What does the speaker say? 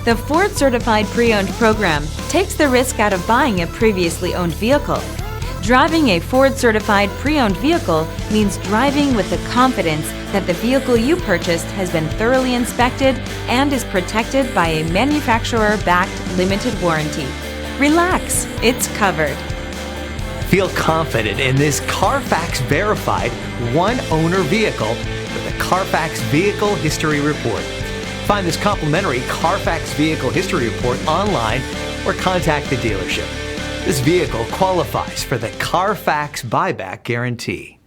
The Ford Certified Pre-Owned program takes the risk out of buying a previously owned vehicle. Driving a Ford Certified Pre-Owned vehicle means driving with the confidence that the vehicle you purchased has been thoroughly inspected and is protected by a manufacturer-backed limited warranty. Relax, it's covered. Feel confident in this Carfax-verified one-owner vehicle with a Carfax Vehicle History Report. Find this complimentary Carfax Vehicle History Report online or contact the dealership. This vehicle qualifies for the Carfax Buyback Guarantee.